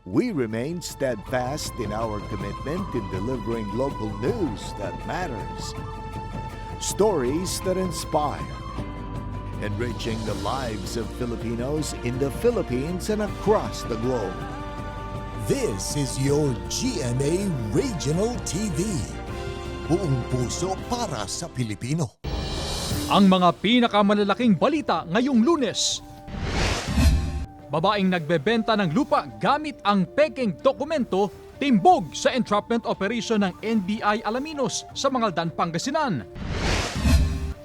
We remain steadfast in our commitment in delivering local news that matters. Stories that inspire. Enriching the lives of Filipinos in the Philippines and across the globe. This is your GMA Regional TV. Buong puso para sa Pilipino. Ang mga pinakamalalaking balita ngayong Lunes. Babaeng nagbebenta ng lupa gamit ang pekeng dokumento timbog sa entrapment operation ng NBI Alaminos sa Mangaldan, Pangasinan.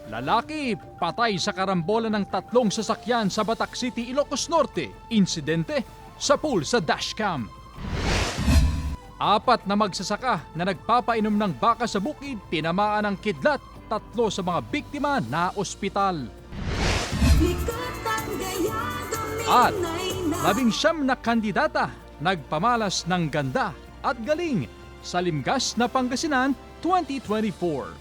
Lalaki patay sa karambola ng 3 sasakyan sa Batac City, Ilocos Norte. Insidente sa pool sa dashcam. 4 na magsasaka na nagpapainom ng baka sa bukid tinamaan ng kidlat. 3 sa mga biktima na ospital. At 19 na kandidata nagpamalas ng ganda at galing sa Limgas na Pangasinan 2024.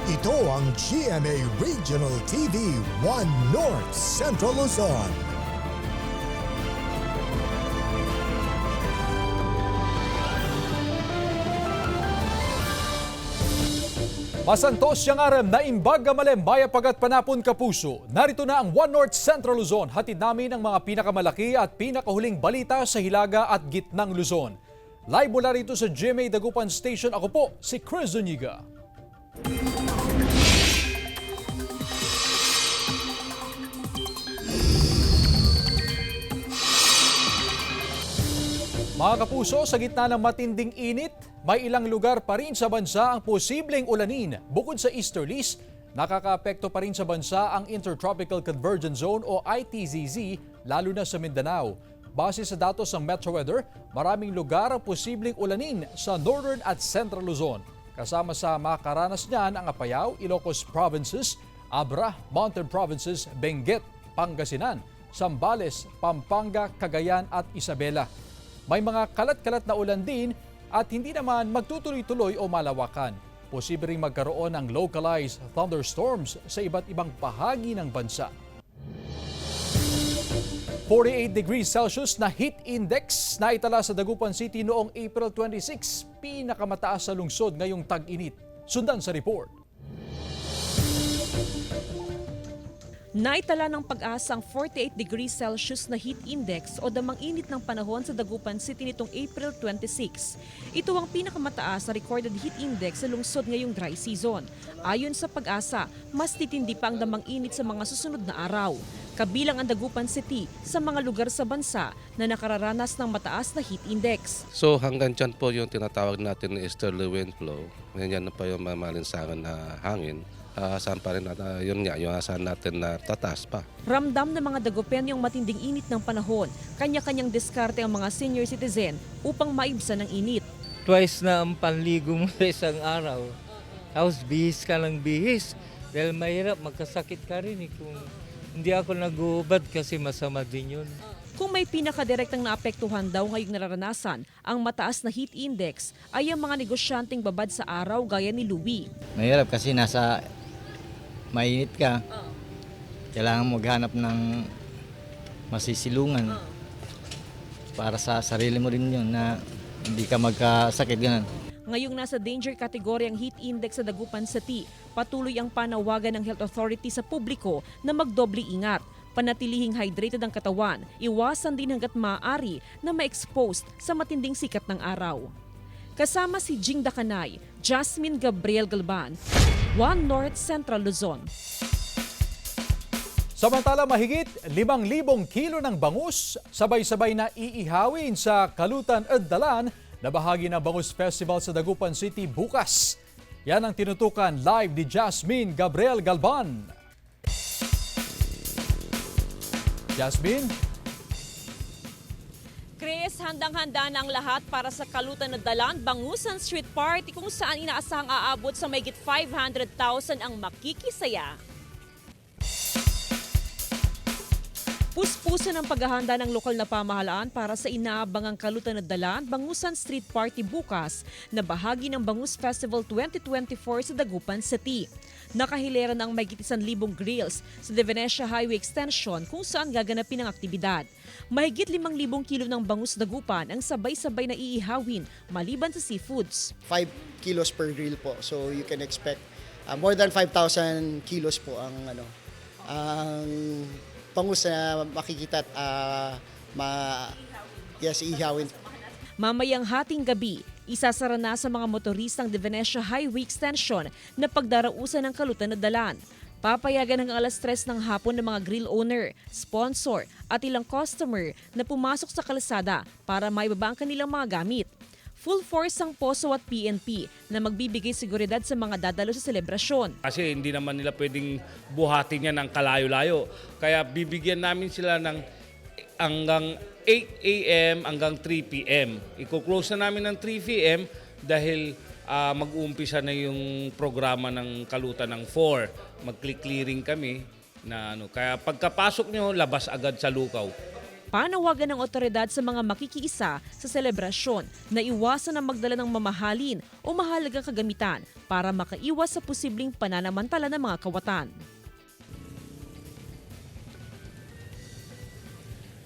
Ito ang GMA Regional TV 1 North Central Luzon. Masantos siyang aram na imbag malem baya pagat panapon kapuso. Narito na ang One North Central Luzon. Hatid namin ang mga pinakamalaki at pinakahuling balita sa Hilaga at Gitnang Luzon. Live mula rito sa GMA Dagupan Station. Ako po si Chris Zuniga. Mga kapuso, sa gitna ng matinding init, may ilang lugar pa rin sa bansa ang posibleng ulanin. Bukod sa easterlies, nakakaapekto pa rin sa bansa ang Intertropical Convergence Zone o ITZZ, lalo na sa Mindanao. Base sa datos ng Metro Weather, maraming lugar ang posibleng ulanin sa Northern at Central Luzon. Kasama sa makaranas niyan ang Apayao, Ilocos Provinces, Abra, Mountain Provinces, Benguet, Pangasinan, Zambales, Pampanga, Cagayan at Isabela. May mga kalat-kalat na ulan din at hindi naman magtutuloy-tuloy o malawakan. Posible ring magkaroon ng localized thunderstorms sa iba't ibang bahagi ng bansa. 48 degrees Celsius na heat index na itala sa Dagupan City noong April 26, pinakamataas sa lungsod ngayong tag-init. Sundan sa report. Naitala ng Pag-asa ang 48 degrees Celsius na heat index o damang init ng panahon sa Dagupan City nitong April 26. Ito ang pinakamataas na recorded heat index sa lungsod ngayong dry season. Ayon sa Pag-asa, mas titindi pa ang damang init sa mga susunod na araw. Kabilang ang Dagupan City sa mga lugar sa bansa na nakararanas ng mataas na heat index. So hanggang dyan po yung tinatawag natin na easterly wind flow. Ganyan na pa yung mamalinsangan na hangin. Saan pa rin yun nga, yung asahan natin na tataas pa. Ramdam ng mga Dagupan yung matinding init ng panahon. Kanya-kanyang diskarte ang mga senior citizen upang maibsan ang init. Twice na ang panligo mo sa isang araw. Tapos bihis ka ng bihis. Dahil mahirap, magkasakit ka rin. Kung hindi ako nag-uubad kasi masama din yun. Kung may pinakadirektang naapektuhan daw ngayong nararanasan ang mataas na heat index ay ang mga negosyanteng babad sa araw gaya ni Louie. Mahirap kasi nasa mainit ka. Kailangan mo maghanap ng masisilungan para sa sarili mo rin yun na hindi ka magkasakit ganun. Ngayong nasa danger category ang heat index sa Dagupan City, patuloy ang panawagan ng Health Authority sa publiko na magdoble ingat. Panatilihing hydrated ang katawan, iwasan din hanggat maaari na ma-exposed sa matinding sikat ng araw. Kasama si Jing Dakanay, Jasmine Gabriel Galban, One North Central Luzon. Samantala mahigit 5,000 kilo ng bangus sabay-sabay na iihawin sa Kalutan Dalan na bahagi ng Bangus Festival sa Dagupan City bukas. Yan ang tinutukan live ni Jasmine Gabriel Galban. Jasmine? Chris, handang-handa na ang lahat para sa Kalutan Dalan Bangusan Street Party kung saan inaasahang aabot sa mahigit 500,000 ang makikisaya. Kapus-puso ng paghahanda ng lokal na pamahalaan para sa inaabangang Kalutan na Dalan Bangusan Street Party bukas na bahagi ng Bangus Festival 2024 sa Dagupan City. Nakahilera ng mahigit 1,000 grills sa De Venecia Highway Extension kung saan gaganapin ang aktibidad. Mahigit 5,000 kilo ng bangus dagupan ang sabay-sabay na iihawin maliban sa seafoods. 5 kilos per grill po. So you can expect more than 5,000 kilos po ang ang bangus na makikita at ihawin. Mamayang hating gabi, isasara na sa mga motoristang De Venecia Highway Extension na pagdarausan ng Kalutan na Dalan. Papayagan hanggang alas 3 ng hapon ng mga grill owner, sponsor at ilang customer na pumasok sa kalsada para maibaba ang kanilang mga gamit. Full force ang POSO at PNP na magbibigay seguridad sa mga dadalo sa selebrasyon. Kasi hindi naman nila pwedeng buhatin yan ng kalayo-layo. Kaya bibigyan namin sila ng hanggang 8 a.m. hanggang 3 p.m. Iko-close na namin ng 3 p.m. dahil mag-uumpisa na yung programa ng Kalutan ng 4. Mag-clearing kami na Kaya pagkapasok nyo, labas agad sa lukaw. Panawagan ng otoridad sa mga makikiisa sa selebrasyon na iwasan ang magdala ng mamahalin o mahalagang kagamitan para makaiwas sa posibleng pananamantala ng mga kawatan.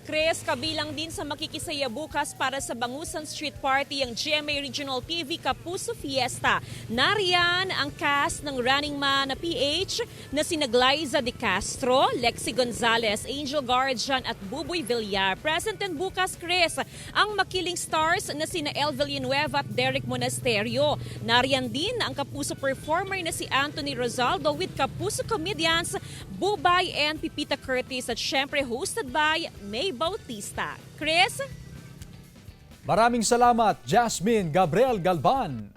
Chris, kabilang din sa makikisaya bukas para sa Bangusan Street Party ang GMA Regional TV Kapuso Fiesta. Nariyan ang cast ng Running Man na PH na sina Glyza De Castro, Lexi Gonzalez, Angel Guardian at Buboy Villar. Present din bukas, Chris, ang makiling stars na sina El Villanueva at Derek Monasterio. Nariyan din ang Kapuso performer na si Anthony Rosaldo with Kapuso comedians Bubay and Pipita Curtis at syempre hosted by May Bautista. Chris? Maraming salamat, Jasmine Gabriel Galban.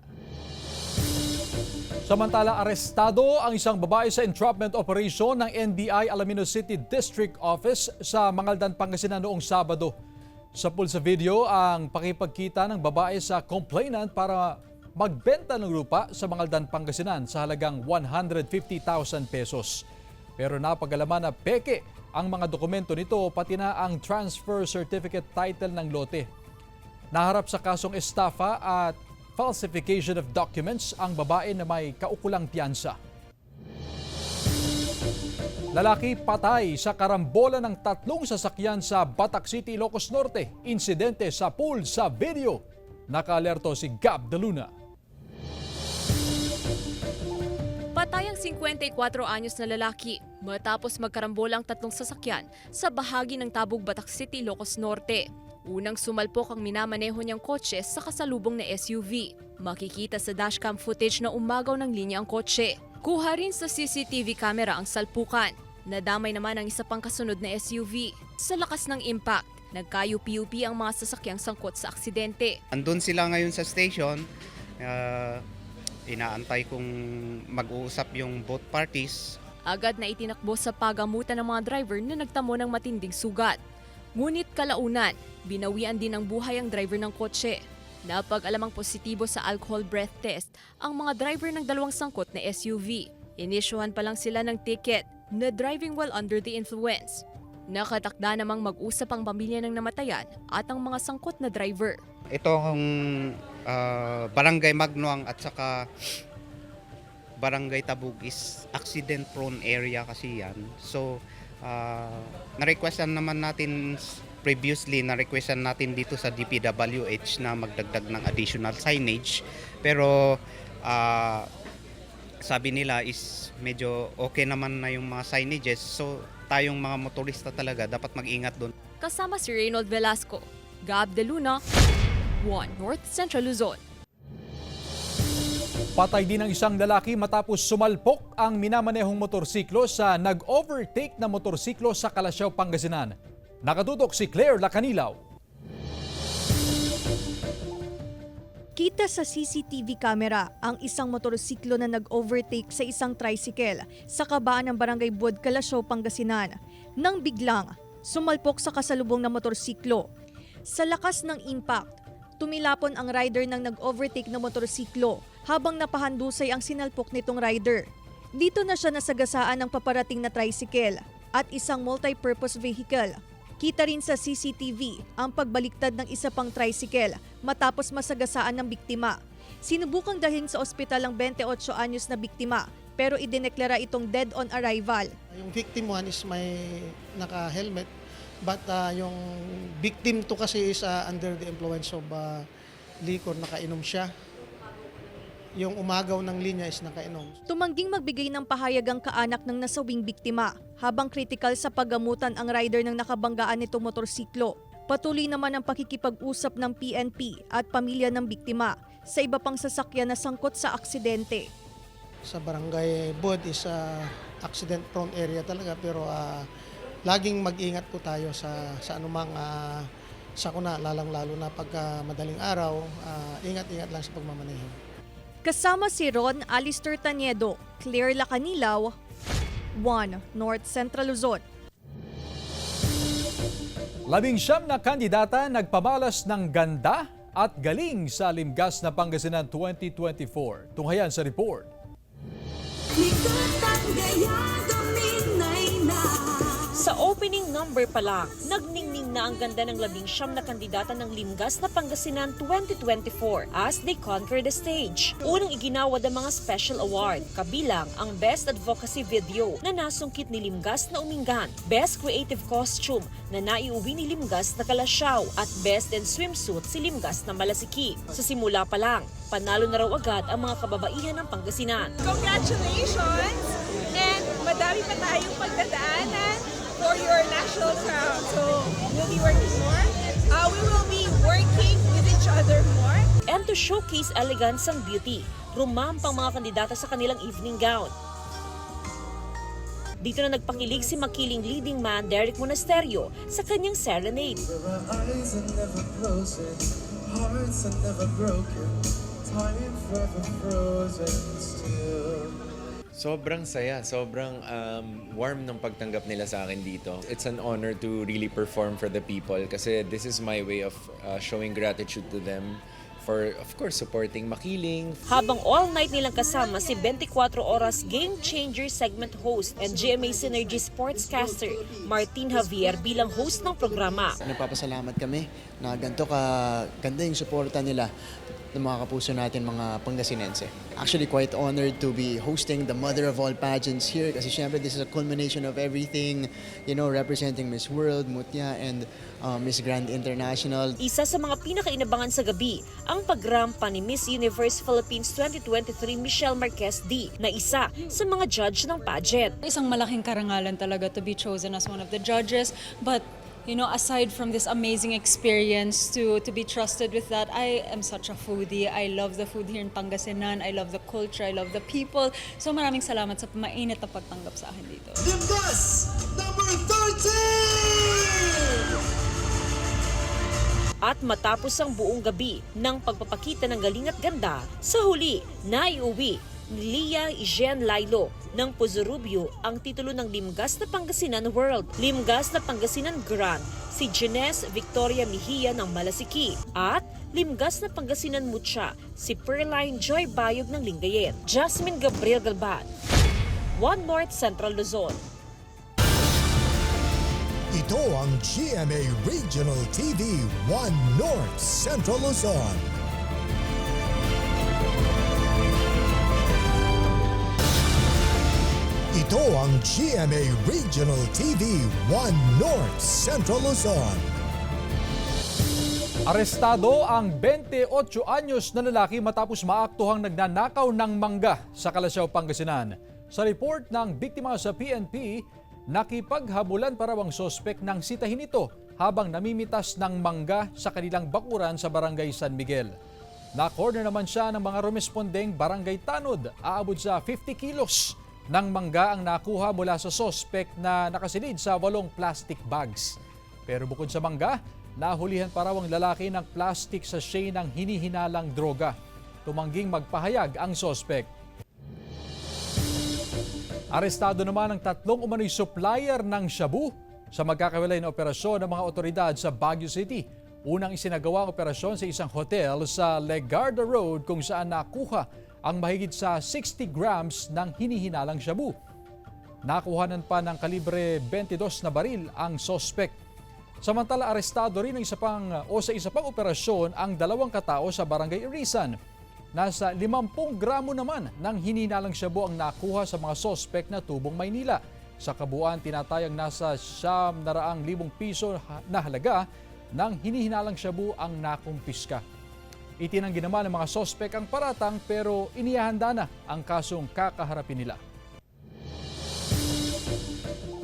Samantala, arestado ang isang babae sa entrapment operation ng NBI Alaminos City District Office sa Mangaldan, Pangasinan noong Sabado. Sa pulsa video ang pakipagkita ng babae sa complainant para magbenta ng lupa sa Mangaldan, Pangasinan sa halagang 150,000 pesos. Pero napag-alaman na peke ang mga dokumento nito pati na ang transfer certificate title ng lote. Naharap sa kasong estafa at falsification of documents ang babae na may kaukulang piyansa. Lalaki patay sa karambola ng 3 sasakyan sa Batac City, Ilocos Norte. Insidente sa pool sa video. Nakaalerto si Gab De Luna. Patay ang 54 anyos na lalaki matapos magkarambola ang 3 sasakyan sa bahagi ng Tabog, Batac City, Ilocos Norte. Unang sumalpok ang minamaneho niyang kotse sa kasalubong na SUV. Makikita sa dashcam footage na umagaw ng linya ang kotse. Kuha rin sa CCTV camera ang salpukan. Nadamay naman ang isa pang kasunod na SUV. Sa lakas ng impact, nagkayupi-yupi ang mga sasakyang sangkot sa aksidente. Andun sila ngayon sa station. Inaantay kung mag-uusap yung both parties. Agad na itinakbo sa pagamutan ng mga driver na nagtamo ng matinding sugat. Ngunit kalaunan, binawian din ng buhay ang driver ng kotse. Napag-alamang positibo sa alcohol breath test ang mga driver ng 2 sangkot na SUV. Inisyuhan pa lang sila ng ticket na driving while under the influence. Nakatakda namang mag-usap ang pamilya ng namatayan at ang mga sangkot na driver. Itong Barangay Magnoang at saka Barangay Tabug is accident prone area kasi yan. So na-requestan naman natin previously, na-requestan natin dito sa DPWH na magdagdag ng additional signage. Pero sabi nila is medyo okay naman na yung mga signages. So tayong mga motorista talaga dapat mag-ingat doon. Kasama si Reynold Velasco, Gab De Luna, 1 North Central Luzon. Patay din ang isang lalaki matapos sumalpok ang minamanehong motorsiklo sa nag-overtake na motorsiklo sa Calasiao, Pangasinan. Nakatutok si Claire Lacanilaw. Kita sa CCTV camera ang isang motorsiklo na nag-overtake sa isang tricycle sa kabaan ng Barangay Buod, Calasiao, Pangasinan. Nang biglang sumalpok sa kasalubong na motorsiklo. Sa lakas ng impact, tumilapon ang rider ng nag-overtake na motorsiklo habang napahandusay ang sinalpok nitong rider. Dito na siya nasagasaan ng paparating na tricycle. at isang multi-purpose vehicle. Kita rin sa CCTV ang pagbaliktad ng isa pang tricycle matapos masagasaan ng biktima. Sinubukang dalhin sa ospital ang 28 anyos na biktima pero idineklara itong dead on arrival. Yung victim one is may naka-helmet but yung victim 2 kasi is under the influence of liquor, nakainom siya. Yung umagaw ng linya is nakainom. Tumangging magbigay ng pahayag ang kaanak ng nasawing biktima habang kritikal sa paggamutan ang rider ng nakabanggaan nitong motorsiklo. Patuloy naman ang pakikipag-usap ng PNP at pamilya ng biktima sa iba pang sasakyan na sangkot sa aksidente. Sa barangay Bud is accident prone area talaga pero laging mag-ingat po tayo sa anumang sakuna, lalang-lalo na pagka madaling araw, ingat-ingat lang sa pagmamaneho. Kasama si Ron Alister Taniedo, Claire Lacanilaw, 1 North Central Luzon. 19 na kandidata nagpamalas ng ganda at galing sa Limgas na Pangasinan 2024. Tunghayan sa report. Sa opening number pa lang, nagningning na ang ganda ng 19 na kandidata ng Limgas na Pangasinan 2024 as they conquer the stage. Unang iginawad ang mga special award, kabilang ang Best Advocacy Video na nasungkit ni Limgas na Umingan, Best Creative Costume na naiuwi ni Limgas na Kalasyaw at Best in Swimsuit si Limgas na Malasiki. Sa simula pa lang, panalo na raw agad ang mga kababaihan ng Pangasinan. Congratulations! And madami pa tayong pagdadaanan for your national crown. So, we'll be working more. We will be working with each other more. And to showcase elegance and beauty, rumampang mga kandidata sa kanilang evening gown. Dito na nagpakilig si makiling leading man Derek Monasterio sa kanyang serenade. Sobrang saya, sobrang warm ng pagtanggap nila sa akin dito. It's an honor to really perform for the people kasi this is my way of showing gratitude to them for, of course, supporting Makiling. Habang all night nilang kasama si 24 Oras Game Changer segment host and GMA Synergy sportscaster Martin Javier bilang host ng programa. Nagpapasalamat kami na ganda yung suporta nila ng mga kapuso natin, mga Pangasinense. Actually, quite honored to be hosting the mother of all pageants here kasi syempre this is a culmination of everything, you know, representing Miss World, Mutya, and Miss Grand International. Isa sa mga pinakainabangan sa gabi, ang pagrampa ni Miss Universe Philippines 2023 Michelle Marquez D na isa sa mga judge ng pageant. Isang malaking karangalan talaga to be chosen as one of the judges, but you know, aside from this amazing experience to be trusted with that, I am such a foodie. I love the food here in Pangasinan. I love the culture. I love the people. So maraming salamat sa mainit na pagtanggap sa akin dito. Limgas number 13! At matapos ang buong gabi ng pagpapakita ng galing at ganda, sa huli, naiuwi ni Lia Ijen Lailo ng Puzurubio ang titulo ng Limgas na Pangasinan World. Limgas na Pangasinan Grand, si Jenes Victoria Mejia ng Malasiki. At Limgas na Pangasinan Mutya, si Perline Joy Bayog ng Lingayen. Jasmine Gabriel Galban, 1 North Central Luzon. Ito ang GMA Regional TV 1 North Central Luzon. Ito ang GMA Regional TV 1 North Central Luzon. Arestado ang 28 anyos na lalaki matapos maaktuhang nagnanakaw ng mangga sa Kalasyaw, Pangasinan. Sa report ng biktima sa PNP, nakipaghabulan pa raw ang sospek ng sitahin ito habang namimitas ng mangga sa kanilang bakuran sa Barangay San Miguel. Na-corner naman siya ng mga rumespondeng Barangay Tanod. Aabot sa 50 kilos ng mangga ang nakuha mula sa sospek na nakasilid sa 8 plastic bags. Pero bukod sa mangga, nahulihan pa raw ang lalaki ng plastic sachet ng hinihinalang droga. Tumangging magpahayag ang sospek. Arestado naman ang 3 umano'y supplier ng shabu sa magkakawalay na operasyon ng mga otoridad sa Baguio City. Unang isinagawa ang operasyon sa isang hotel sa Legarda Road kung saan nakuha ang mahigit sa 60 grams ng hinihinalang shabu. Nakuhanan pa ng kalibre 22 na baril ang sospek. Samantala, arestado rin sa isa pang operasyon ang 2 katao sa Barangay Irisan. Nasa 50 gramo naman ng hinihinalang shabu ang nakuha sa mga sospek na Tubong, Maynila. Sa kabuuan, tinatayang nasa 700,000 piso na halaga ng hinihinalang shabu ang nakumpiska. Itinanggi naman ng mga sospek ang paratang pero inihanda na ang kasong kakaharapin nila.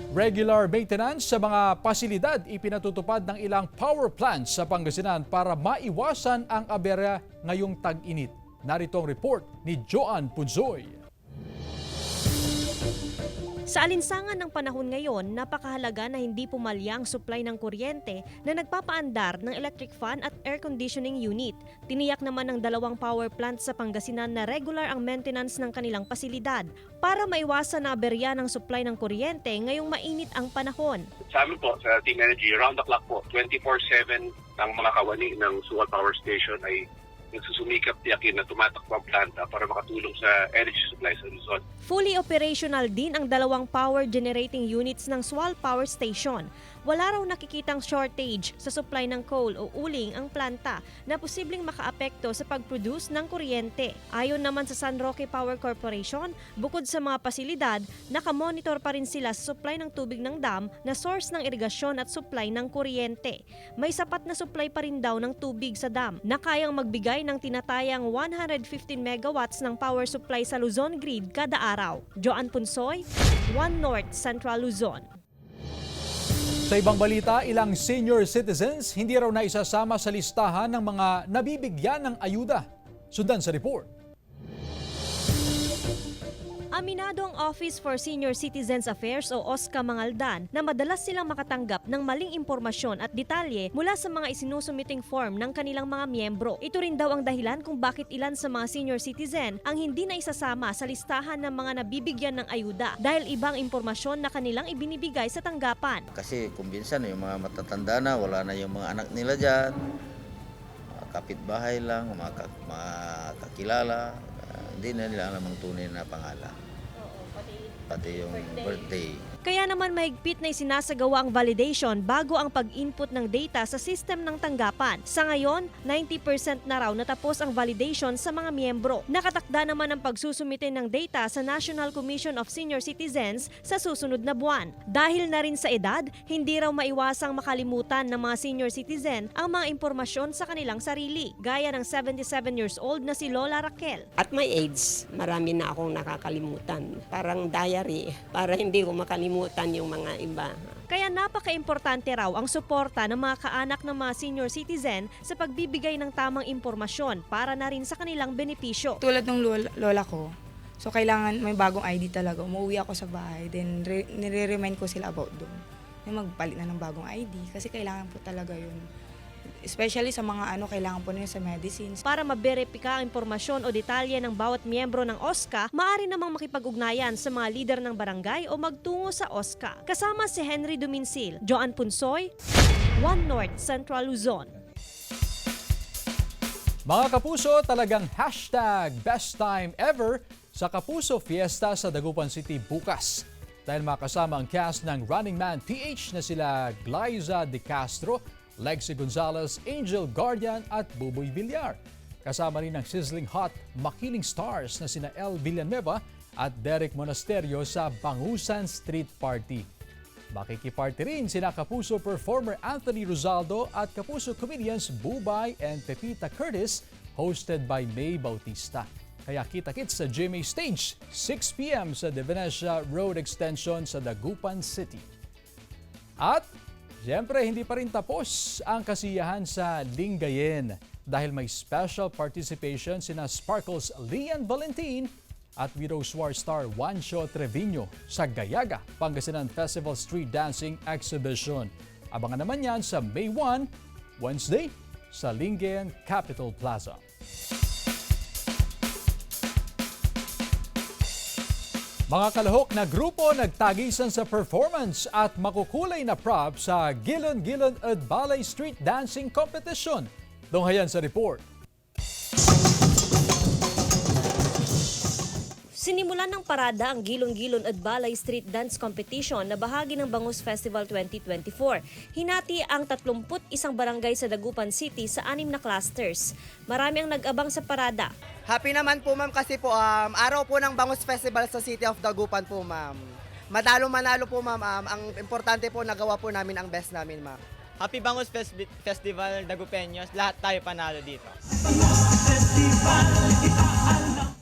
Regular maintenance sa mga pasilidad ipinatutupad ng ilang power plants sa Pangasinan para maiwasan ang aberya ngayong tag-init. Narito ang report ni Joan Punzoy. Sa alinsangan ng panahon ngayon, napakahalaga na hindi pumalya ang supply ng kuryente na nagpapaandar ng electric fan at air conditioning unit. Tiniyak naman ng 2 power plants sa Pangasinan na regular ang maintenance ng kanilang pasilidad para maiwasan na aberya ng supply ng kuryente ngayong mainit ang panahon. Sa amin po, sa Team Energy, round the clock po, 24/7 ang mga kawani ng Suwal Power Station ay nagsusumikap tiyakin na tumatakbo ang planta para makatulong sa energy supply sa Luzon. Fully operational din ang 2 power generating units ng Suwal Power Station. Wala raw nakikitang shortage sa supply ng coal o uling ang planta na posibleng makaapekto sa pag-produce ng kuryente. Ayon naman sa San Roque Power Corporation, bukod sa mga pasilidad, nakamonitor pa rin sila sa supply ng tubig ng dam na source ng irigasyon at supply ng kuryente. May sapat na supply pa rin daw ng tubig sa dam na kayang magbigay ng tinatayang 115 megawatts ng power supply sa Luzon grid kada araw. Joan Punsoy, One North Central Luzon. Sa ibang balita, ilang senior citizens hindi raw naisasama sa listahan ng mga nabibigyan ng ayuda. Sundan sa report. Aminado ang Office for Senior Citizens Affairs o OSCA Mangaldan na madalas silang makatanggap ng maling impormasyon at detalye mula sa mga isinusumiting form ng kanilang mga miyembro. Ito rin daw ang dahilan kung bakit ilan sa mga senior citizen ang hindi na isasama sa listahan ng mga nabibigyan ng ayuda dahil ibang impormasyon na kanilang ibinibigay sa tanggapan. Kasi kung minsan yung mga matatanda na, wala na yung mga anak nila dyan, mga kapitbahay lang, mga kakilala, hindi na nila alam ang tunay na pangalan. Pati yung birthday. Kaya naman mahigpit na isinasagawa ang validation bago ang pag-input ng data sa system ng tanggapan. Sa ngayon, 90% na raw natapos ang validation sa mga miyembro. Nakatakda naman ang pagsusumite ng data sa National Commission of Senior Citizens sa susunod na buwan. Dahil na rin sa edad, hindi raw maiwasang makalimutan ng mga senior citizen ang mga impormasyon sa kanilang sarili. Gaya ng 77 years old na si Lola Raquel. At my age, marami na akong nakakalimutan. Parang diary, para hindi ko makalimutan yung mga iba. Kaya napaka-importante raw ang suporta ng mga kaanak ng mga senior citizen sa pagbibigay ng tamang impormasyon para na rin sa kanilang benepisyo. Tulad ng lola ko, so kailangan may bagong ID talaga. Umuwi ako sa bahay, then nire-remind ko sila about doon. Magpalit na ng bagong ID kasi kailangan po talaga yun. Especially sa mga kailangan po nila sa medicines. Para maberipika ang impormasyon o detalye ng bawat miyembro ng OSCA, maaari namang makipag-ugnayan sa mga lider ng barangay o magtungo sa OSCA. Kasama si Henry Duminsil, Joan Punsoy, One North Central Luzon. Mga kapuso, talagang #best time ever sa Kapuso Fiesta sa Dagupan City bukas. Dahil makasama ang cast ng Running Man PH na sila Glyza De Castro, Lexi Gonzalez, Angel Guardian at Buboy Villar. Kasama rin ang sizzling hot makiling stars na sina El Villanueva at Derek Monasterio sa Bangusan Street Party. Makikiparty rin sina Kapuso performer Anthony Rosaldo at Kapuso comedians Bubay and Pepita Curtis, hosted by May Bautista. Kaya kita-kits sa GMA Stage, 6 p.m. sa De Venecia Road Extension sa Dagupan City. At siyempre, hindi pa rin tapos ang kasiyahan sa Lingayen dahil may special participation sina Sparkles Lian Valentin at Widows War star Juancho Trevino sa Gayaga Pangasinan Festival Street Dancing Exhibition. Abangan naman yan sa May 1, Wednesday, sa Lingayen Capitol Plaza. Mga kalahok na grupo nagtagisan sa performance at makukulay na props sa Gilon-Gilon at Balay Street Dancing Competition. Donghayan sa report. Sinimulan ng parada ang Gilon-Gilon at Balay Street Dance Competition na bahagi ng Bangus Festival 2024. Hinati ang 31 barangay sa Dagupan City sa 6 na clusters. Marami ang nag-abang sa parada. Happy naman po ma'am kasi po araw po ng Bangus Festival sa City of Dagupan po ma'am. Manalo po ma'am, ang importante po nagawa po namin ang best namin ma'am. Happy Bangus Festival Dagupeños, lahat tayo panalo dito.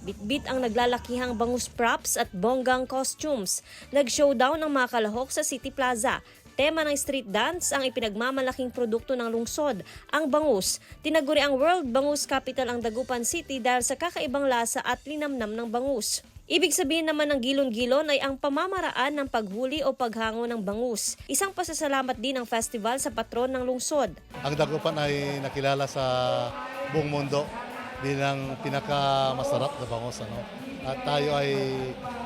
Bitbit ang naglalakihang bangus props at bonggang costumes. Nag-showdown ang mga kalahok sa City Plaza. Tema ng street dance ang ipinagmamalaking produkto ng lungsod, ang bangus. Tinaguri ang World Bangus Capital ang Dagupan City dahil sa kakaibang lasa at linamnam ng bangus. Ibig sabihin naman ng Gilon-Gilon ay ang pamamaraan ng paghuli o paghango ng bangus. Isang pasasalamat din ng festival sa patron ng lungsod. Ang Dagupan ay nakilala sa buong mundo bilang pinakamasarap na bangus. At tayo ay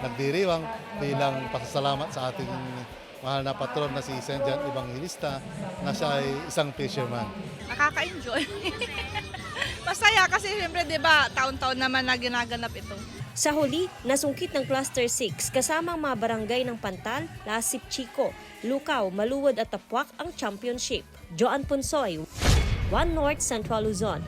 nagdiriwang bilang pasasalamat sa ating mahal na patron na si St. John Evangelista na siya ay isang fisherman. Nakaka-enjoy. Masaya kasi siyempre 'di ba, taon-taon naman na ginaganap ito. Sa huli, nasungkit ng Cluster 6 kasama ang mga barangay ng Pantal, Lasip Chico, Lucaw, Maluwod at Tapuac ang championship. Joan Punsoy, One North Central Luzon.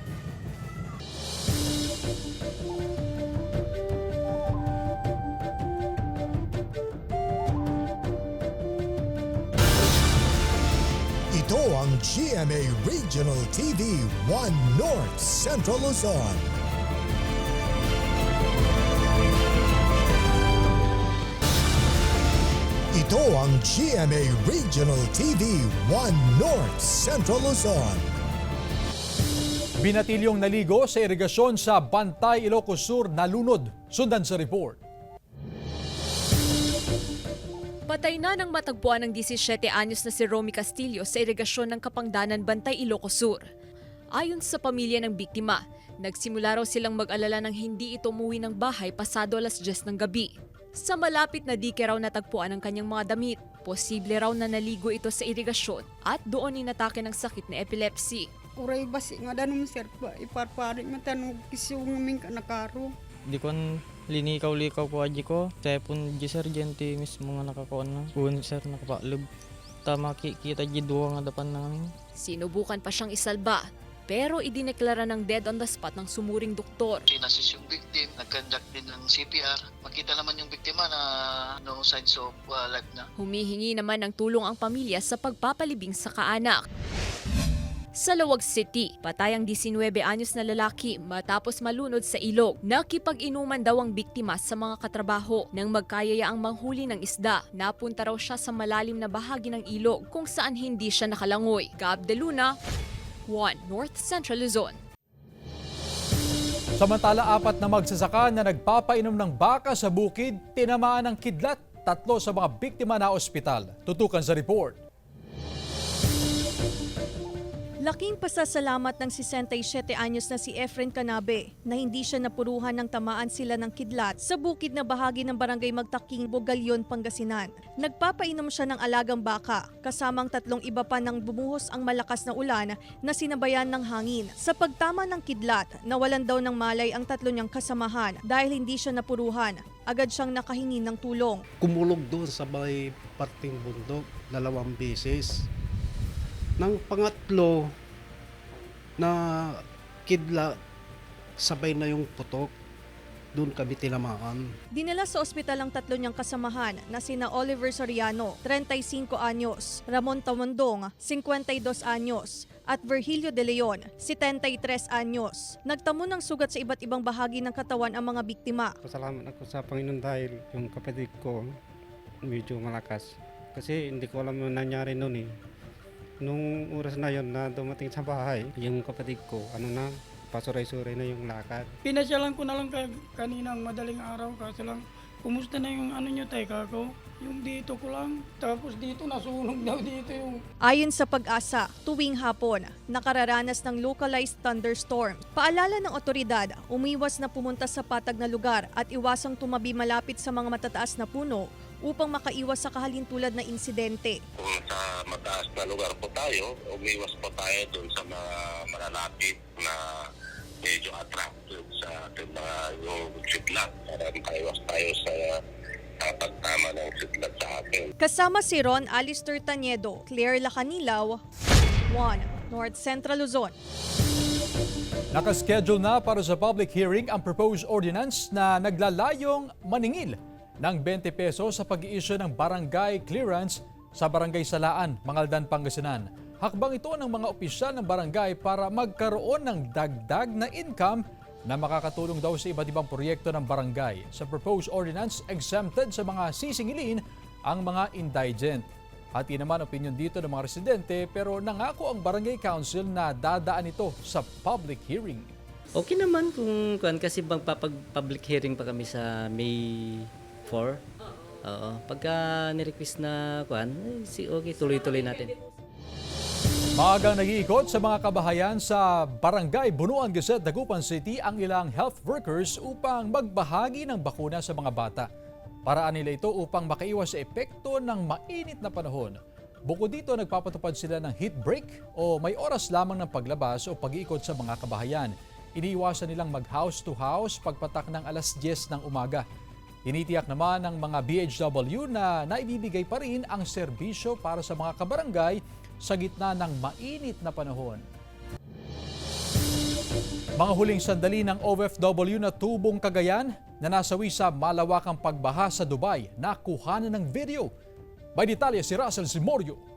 Ito ang GMA Regional TV 1 North Central Luzon. Ito ang GMA Regional TV 1 North Central Luzon. Binatilyong naligo sa irigasyon sa Bantay, Ilocos Sur nalunod. Sundan sa report. Patay na nang matagpuan ng 17 anyos na si Romy Castillo sa irigasyon ng Kapangdanan, Bantay, Ilocos Sur. Ayon sa pamilya ng biktima, nagsimula raw silang mag-alala nang hindi ito umuwi ng bahay pasado 10:00 ng gabi. Sa malapit na dike raw natagpuan ang kanyang mga damit. Posible raw na naligo ito sa irigasyon at doon inatake ng sakit na epilepsy. Uray basi nga danong sir pa iparpari matanog kisungming ka nakaro. Di ko linikaw-likaw po aji ko. Tepon di sir gente mismo nga nakakuan na. Kun sir nakapalog. Tama kita di duwa nga dapan namin. Sinubukan pa siyang isalba. Pero idineklara ng dead on the spot ng sumuring doktor. Sinasis yung victim, nag-conduct din ng CPR. Makita naman yung biktima na no signs of life na. Humihingi naman ng tulong ang pamilya sa pagpapalibing sa kaanak. Sa Lawag City, patay ang 19 anyos na lalaki matapos malunod sa ilog. Nakipag-inuman daw ang biktima sa mga katrabaho nang magkayaya ang manghuli ng isda. Napunta raw siya sa malalim na bahagi ng ilog kung saan hindi siya nakalangoy. Gab de Luna, 1 North Central Luzon. Samantala, 4 na magsasaka na nagpapainom ng baka sa bukid, tinamaan ng kidlat. 3 sa mga biktima na ospital. Tutukan sa report. Laking pasasalamat ng 67 anyos na si Efren Canabe na hindi siya napuruhan ng tamaan sila ng kidlat sa bukid na bahagi ng barangay Magtaking, Bogalyon, Pangasinan. Nagpapainom siya ng alagang baka kasamang 3 iba pa nang bumuhos ang malakas na ulan na sinabayan ng hangin. Sa pagtama ng kidlat, nawalan daw ng malay ang 3 niyang kasamahan dahil hindi siya napuruhan. Agad siyang nakahingi ng tulong. Kumulog doon sa may parting bundok 2 beses. Nang pangatlo na kidlat, sabay na yung putok, doon kami tinamaan. Dinala sa ospital ang 3 niyang kasamahan na sina Oliver Soriano, 35 anyos, Ramon Tamondong, 52 anyos, at Virgilio de Leon, 73 anyos. Nagtamo ng sugat sa iba't ibang bahagi ng katawan ang mga biktima. Pasalamat ako sa Panginoon dahil yung kapatid ko medyo malakas. Kasi hindi ko alam yung nangyari noon eh. Nung oras na yon na dumating sa bahay, yung kapatid ko, pasuray-suray na yung lakad. Pinasyalan ko na lang kaninang madaling araw kasi lang, kumusta na yung nyo teka ko? Yung dito ko lang, tapos dito nasunog daw dito yung... Ayon sa Pag-asa, tuwing hapon, nakararanas ng localized thunderstorm. Paalala ng otoridad, umiwas na pumunta sa patag na lugar at iwasang tumabi malapit sa mga matataas na puno upang makaiwas sa kahalintulad na insidente. Kung sa mataas na lugar po tayo, umiwas po tayo doon sa mga malalapit na medyo attractive sa ating mga yung sitlat para makaiwas tayo sa pagtama ng sitlat sa atin. Kasama si Ron Alister Taniedo, Claire Lacanilaw, 1 North Central Luzon. Nakaschedule na para sa public hearing ang proposed ordinance na naglalayong maningil ng 20 pesos sa pag-i-issue ng barangay clearance sa Barangay Salaan, Mangaldan, Pangasinan. Hakbang ito ng mga opisyal ng barangay para magkaroon ng dagdag na income na makakatulong daw sa iba't ibang proyekto ng barangay. Sa proposed ordinance, exempted sa mga sisingilin ang mga indigent. Hati naman opinion dito ng mga residente pero nangako ang barangay council na dadaan ito sa public hearing. Okay naman kung kasi magpapag-public hearing pa kami sa May 4. Oo. Pagka ni-request na okay, tuloy-tuloy natin. Maagang nag-iikot sa mga kabahayan sa Barangay Bunuan Gazette, Dagupan City ang ilang health workers upang magbahagi ng bakuna sa mga bata. Paraan nila ito upang makaiwas sa epekto ng mainit na panahon. Bukod dito, nagpapatupad sila ng heat break o may oras lamang ng paglabas o pag-iikot sa mga kabahayan. Iniiwasan nilang mag-house to house pagpatak ng alas 10 ng umaga. Initiyak naman ng mga BHW na naibibigay pa rin ang serbisyo para sa mga kabarangay sa gitna ng mainit na panahon. Mga huling sandali ng OFW na tubong Cagayan na nasawi sa malawakang pagbaha sa Dubai, nakuhanan ng video. May detalye si Russell Simorio.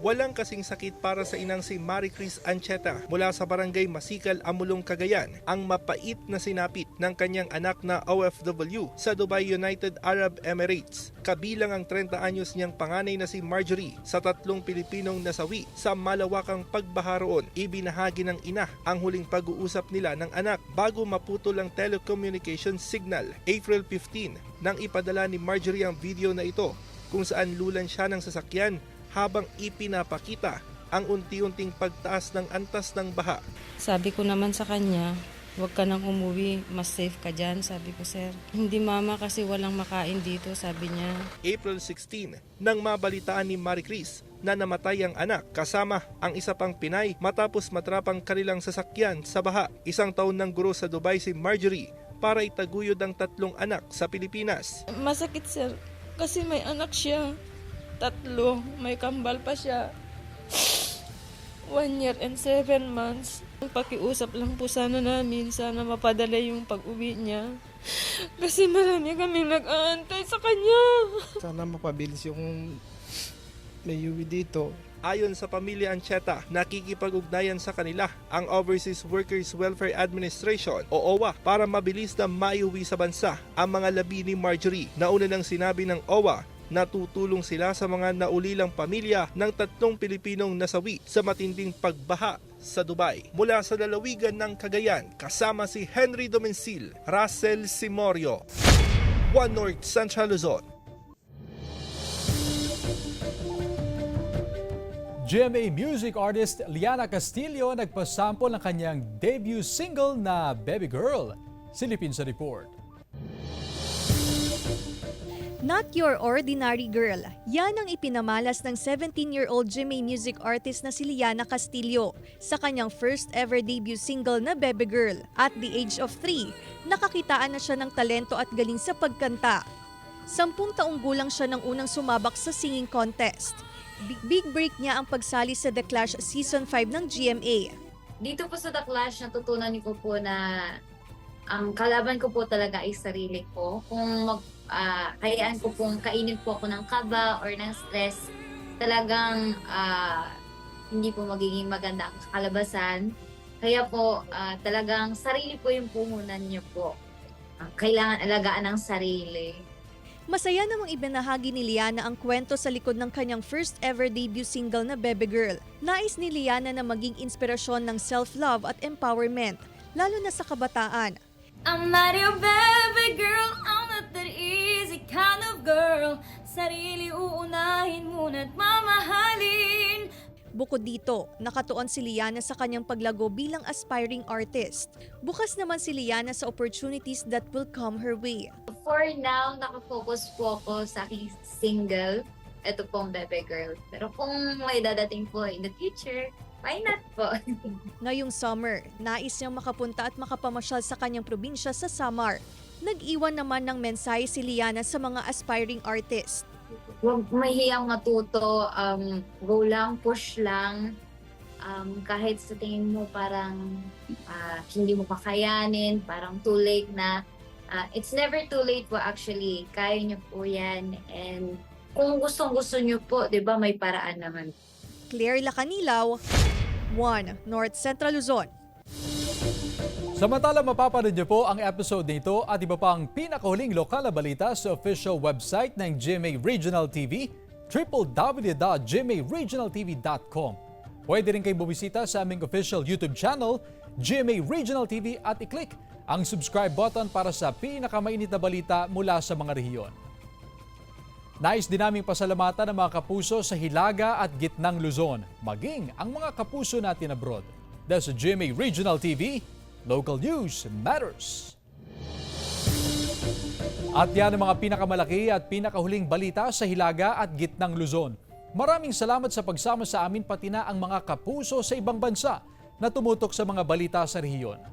Walang kasing sakit para sa inang si Maricris Ancheta mula sa barangay Masikal, Amulong, Cagayan ang mapait na sinapit ng kanyang anak na OFW sa Dubai, United Arab Emirates. Kabilang ang 30 anyos niyang panganay na si Marjorie sa 3 Pilipinong nasawi sa malawakang pagbaha roon. Ibinahagi ng ina ang huling pag-uusap nila ng anak bago maputol ang telecommunication signal. April 15 nang ipadala ni Marjorie ang video na ito kung saan lulan siya ng sasakyan habang ipinapakita ang unti-unting pagtaas ng antas ng baha. Sabi ko naman sa kanya, huwag ka nang umuwi, mas safe ka dyan, sabi ko, sir. Hindi mama kasi walang makain dito, sabi niya. April 16, nang mabalitaan ni Maricris na namatay ang anak kasama ang isa pang Pinay matapos matrapang kanilang sasakyan sa baha. 1 taon ng guro sa Dubai si Marjorie para itaguyod ang 3 anak sa Pilipinas. Masakit, sir, kasi may anak siya. 3, may kambal pa siya. 1 year and 7 months. Pakiusap lang po sana namin, sana mapadala yung pag-uwi niya. Kasi marami kami nag-aantay sa kanya. Sana mapabilis yung may uwi dito. Ayon sa pamilya Ancheta, nakikipag-ugnayan sa kanila ang Overseas Workers Welfare Administration o OWA para mabilis na maiuwi sa bansa ang mga labi ni Marjorie. Nauna nang sinabi ng OWA na tutulong sila sa mga naulilang pamilya ng 3 Pilipinong nasawi sa matinding pagbaha sa Dubai. Mula sa lalawigan ng Cagayan, kasama si Henry Domencil, Russell Simorio, 1 North Central Luzon. GMA music artist Liana Castillo nagpasample ng kanyang debut single na Baby Girl. Silipin sa report. Not Your Ordinary Girl. Yan ang ipinamalas ng 17-year-old GMA music artist na si Liana Castillo sa kanyang first ever debut single na Baby Girl. At the age of 3, nakakitaan na siya ng talento at galing sa pagkanta. 10 taong gulang siya nang unang sumabak sa singing contest. Big break niya ang pagsali sa The Clash Season 5 ng GMA. Dito po sa The Clash, natutunan ko po na ang kalaban ko po talaga ay sarili ko. Kung kayaan ko pong kainin po ako ng kaba or ng stress, talagang hindi po magiging maganda ang kalabasan. Kaya po talagang sarili po yung puhunan niyo po. Kailangan alagaan ang sarili. Masaya namang ibinahagi ni Liana ang kwento sa likod ng kanyang first ever debut single na Baby Girl. Nais ni Liana na maging inspirasyon ng self-love at empowerment, lalo na sa kabataan. I'm not your baby girl, I'm not that easy kind of girl. Sarili uunahin muna't mamahalin. Bukod dito, nakatuon si Liana sa kanyang paglago bilang aspiring artist. Bukas naman si Liana sa opportunities that will come her way. For now, nakafocus po ako sa aking single. Ito pong Baby Girl. Pero kung may dadating po in the future, Why not po? Ngayong summer, nais niyang makapunta at makapamasyal sa kanyang probinsya sa Samar. Nag-iwan naman ng mensahe si Liana sa mga aspiring artist. Huwag mahiyang matuto, go lang, push lang. Kahit sa tingin mo parang hindi mo kakayanin, parang too late na. It's never too late po actually. Kaya niyo po yan. And kung gustong-gusto niyo po, di ba, may paraan naman. Claire Lacanilaw, 1 North Central Luzon. Samantala, mapapanood niyo po ang episode nito at iba pang pinakahuling lokal na balita sa official website ng GMA Regional TV, www.gmaregionaltv.com. Pwede rin kayo bumisita sa aming official YouTube channel, GMA Regional TV, at i-click ang subscribe button para sa pinakamainit na balita mula sa mga rehiyon. Nais din naming pasalamatan ang mga kapuso sa Hilaga at Gitnang Luzon, maging ang mga kapuso natin abroad. Dahil sa GMA Regional TV, Local News Matters. At yan ang mga pinakamalaki at pinakahuling balita sa Hilaga at Gitnang Luzon. Maraming salamat sa pagsama sa amin pati na ang mga kapuso sa ibang bansa na tumutok sa mga balita sa rehiyon.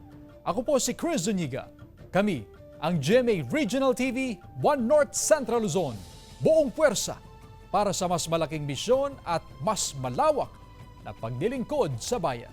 Ako po si Chris Zuniga. Kami ang GMA Regional TV 1 North Central Luzon. Buong puwersa para sa mas malaking misyon at mas malawak na paglilingkod sa bayan.